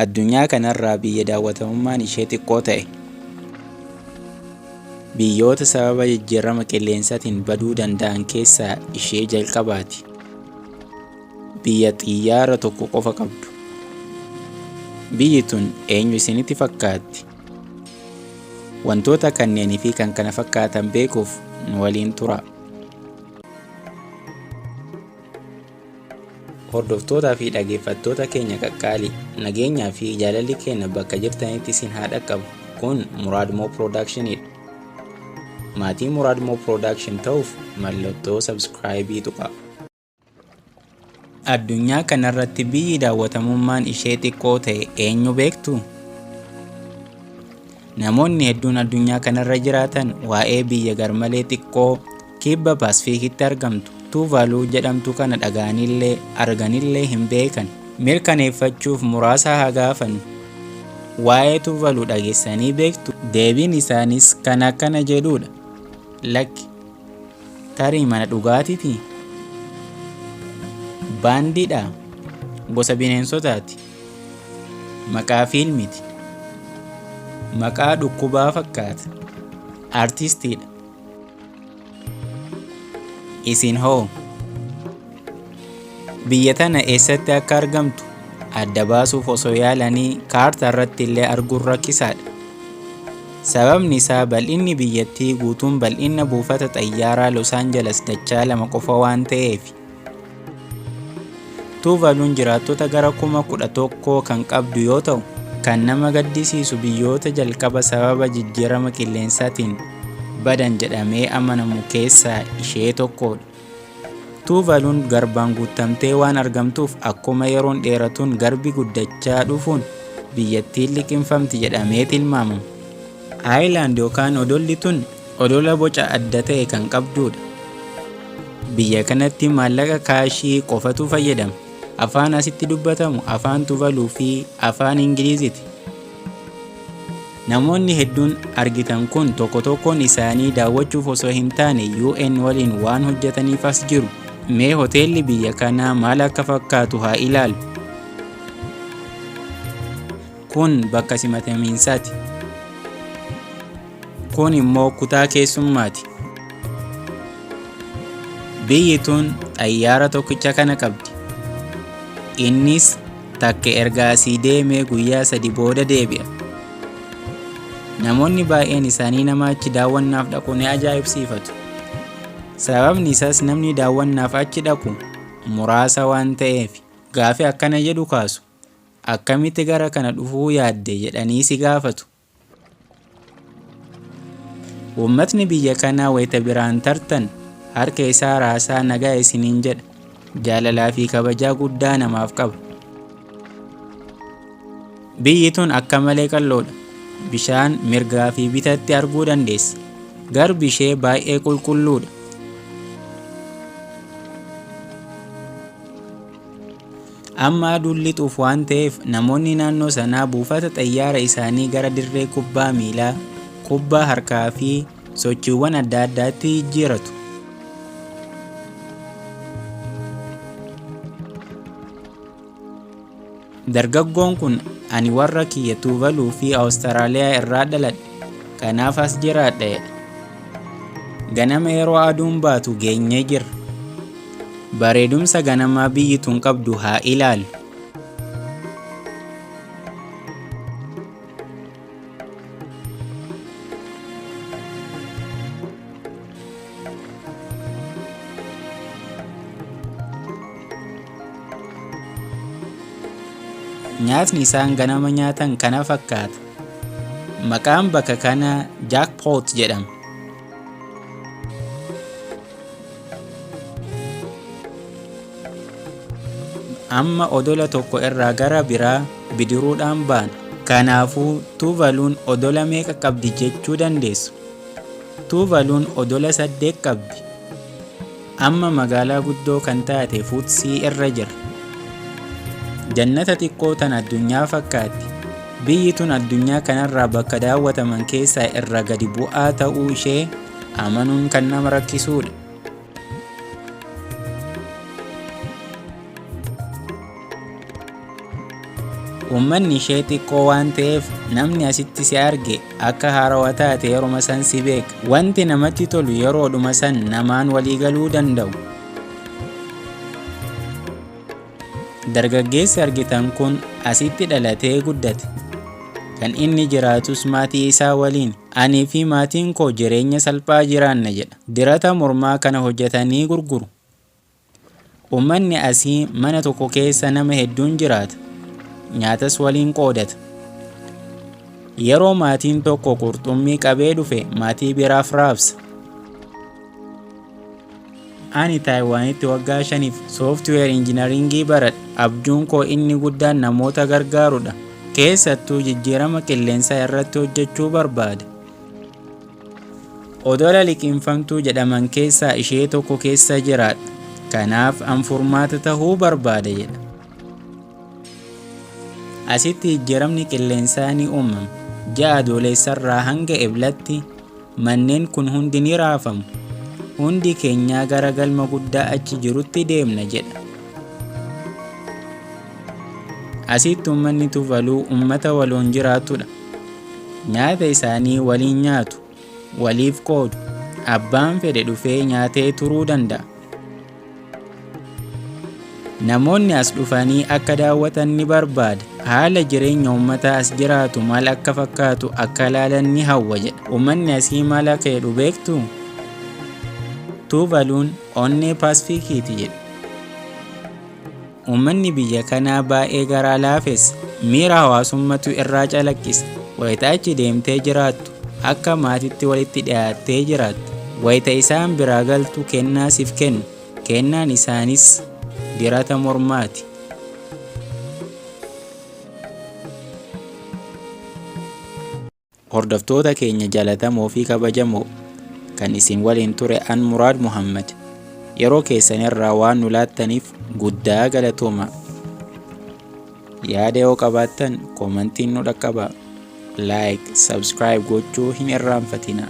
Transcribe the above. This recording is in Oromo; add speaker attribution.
Speaker 1: Addunyaa kanarraa biyya daawwatamummaan ishee xiqqoo ta'e. Biyyoota sababa jijjiirama qilleensaatiin baduu danda'an keessaa ishee jalqabaati. Biyya xiyyaara tokko qofa qabdu. Biyyi tun eenyu isinitti fakkaatti? Wantoota kanneenii fi kan kana fakkaatan beekuuf nu waliin tura. Hordoftootaa fi dhaggeeffattoota keenya qaqqaalii, nageenyaa fi jaalalli keenya bakka jirtanitti isin haa dhaqqabu. Kun Muraad Moo Productionidha. Maatii Muraad Moo Production ta'uuf mallattoo subscribe tuqaa. Addunyaa kanarratti biyyi daawwatamummaan ishee xiqqoo ta'e eenyu beektu? Namoonni hedduun addunyaa kanarra jiraatan waa'ee biyya garmalee xiqqoo kibba Paasifikitti argamtu Tuuvaaluu jedhamtu kana dhagaanillee arganillee hin beekan. Mirkaneeffachuuf muraasa haa gaafannu. Waa'ee Tuuvaaluu dhageessanii beektu? Deebiin isaanis kan akkana jedhudha. Lakki, tarii mana dhugaatiiti? Baandiidha? Gosa bineensotaati? Maqaa fiilmiti? Maqaa dhukkubaa fakkaata? Artistiidha? Isin hoo? Biyya tana eessatti akka argamtu adda baasuuf osoo yaalanii kaartaa irratti illee arguun rakkisaadha. Sababni isaa bal'inni biyyattii guutuun bal'ina buufata xayyaaraa Los Angeles dachaa 2 qofa waan ta'eef. Tuuvaaluun jiraattota gara 11,000 kan qabdu yoo ta'u, kan nama gaddisiisu biyyoota jalqaba sababa jijjiirama qilleensaatiin badan jedhamee amanamu keessaa ishee tokkodha. Tuuvaaluun garbaan guutamtee waan argamtuuf akkuma yeroon dheeratuun garbi guddachaa dhufuun biyyattiin liqinfamti jedhamee tilmaamama. Aayilaand yookaan odolli tun odola boca adda ta'e kan qabdudha. Biyya kanatti maallaqa kaashii qofatu fayyadama. Afaan asitti dubbatamu afaan Tuuvaaluu fi afaan Ingiliziiti. Namoonni hedduun argitan kun tokko tokkoon isaanii daawwachuuf osoo hin taane UN waliin waan hojjetaniif as jiru. Mee hoteelli biyya kanaa maal akka fakkaatu haa ilaalu. Kun bakka simatamiinsaati. Kun immoo kutaa keessummaati. Biyyi tun xayyaara tokkicha kana qabdi. Innis takka erga asii deemee guyyaa 3 booda deebi'a. Namoonni baay'een isaanii nama achi daawwannaaf dhaqu ni ajaa'ibsiifatu. Sababni isaas namni daawwannaaf achi dhaqu muraasa waan ta'eef. Gaaffii akkana jedhu kaasu. Akkamitti gara kana dhufuu yaadde jedhanii si gaafatu. Uummatni biyya kanaa wayita biraan tartan harka isaa raasaa nagaa isiniin jedha. Jaalalaa fi kabajaa guddaa namaaf qaba. Biyyi tun akka malee qal'oodha. Bishaan mirgaa fi bitatti arguu dandeessa. Garbi ishee baay'ee qulqulluudha. Amma aduun lixuuf waan ta'eef namoonni naannoo sanaa buufata xayyaara isaanii gara dirree kubbaa miilaa, kubbaa harkaa fi sochiiwwan adda addaatti jijjiiratu. Dargaggoon kun ani warra kiyya Tuuvaaluu fi Awustiraaliyaa irraa dhaladhe. Kanaaf as jiraadha. Ganama yeroo aduun baatu geenyee jirra. Bareedumsa ganamaa biyyi tun qabdu haa ilaalu. Nyaatni isaan ganama nyaatan kana fakkaata. Maqaan bakka kanaa Jackpot jedhama. Amma odola tokko irraa gara biraa bidiruudhaan baana. Kanaafuu Tuuvaaluun odola meeqa qabdi jechuu dandeessu? Tuuvaaluun odola 8 qabdi. Amma magaalaa guddoo kan taate Fuutsii irra jira. Jannata xiqqoo tan addunyaa fakkaatti. Biyyi tun addunyaa kanarraa bakka daawwataman keessaa irra gadi bu'aa ta'uu ishee amanuun kan nama rakkisuudha. Uummanni ishee xiqqoo waan ta'eef namni asitti si arge akka haarawaa taate yeruma san si beeka. Wanti namatti tolu yeroodhuma san namaan walii galuu danda'u. Dargaggeessi argitan kun asitti dhalatee guddate. Kan inni jiraatus maatii isaa waliin. Anii fi maatiin koo jireenya salphaa jiraanna jedha. Dirata mormaa kana hojjetanii gurguru. Uummanni asii mana tokko keessa nama hedduun jiraata. Nyaatas waliin qoodata. Yeroo maatiin tokko qurxummii qabee dhufe maatii biraaf raabsa. Ani Taayiwaanitti waggaa 5 sooftiweer injiinaringii baradha. Abjuun koo inni guddaan namoota gargaarudha. Keessattuu jijjiirama qilleensaa irratti hojjechuu barbaada. Odola liqinfamtuu jedhaman keessaa ishee tokko keessa jiraadha. Kanaaf an furmaata tahuu barbaada jedha. Asitti jijjiiramni qilleensaa ni uumama. Ji'a adoolessarraa hanga eblatti manneen kun hundi ni raafamu. Hundi keenyaa gara galma guddaa achi jirutti deemna jedha. Asitti uummanni Tuvaluu uummata waloon jiraatudha. Nyaata isaanii waliin nyaatu, waliif qoodu. Abbaan fedhe dhufee nyaatee turuu danda'a. Namoonni as dhufanii akka daawwatan ni barbaada. Haala jireenya uummataa as jiraatu maal akka fakkaatu akka ilaalan ni hawwa jedha. Uummanni asii maal akka jedhu beektuu? Tuvaluun onnee Paasifikiiti jedha. Uummanni biyya kanaa baay'ee garaa laafessa. Miira hawaasummaatu irraa calaqqisa. Wayita achi deemtee jiraattu akka maatitti walitti dhiyaattee jiraattu. Wayita isaan biraa galtu kennaa siif kennu. Kennaan isaanis dirata mormaati. Hordoftoota keenya jaalatamoo fi kabajamoo kan isin waliin ture an Muraad Muhammad. Yeroo keessanirraa waan nu laattaniif guddaa galatooma. Yaada yoo qabaattan koomentiin nu dhaqqabaa. Like, subscribe gochuu hin irraanfatina.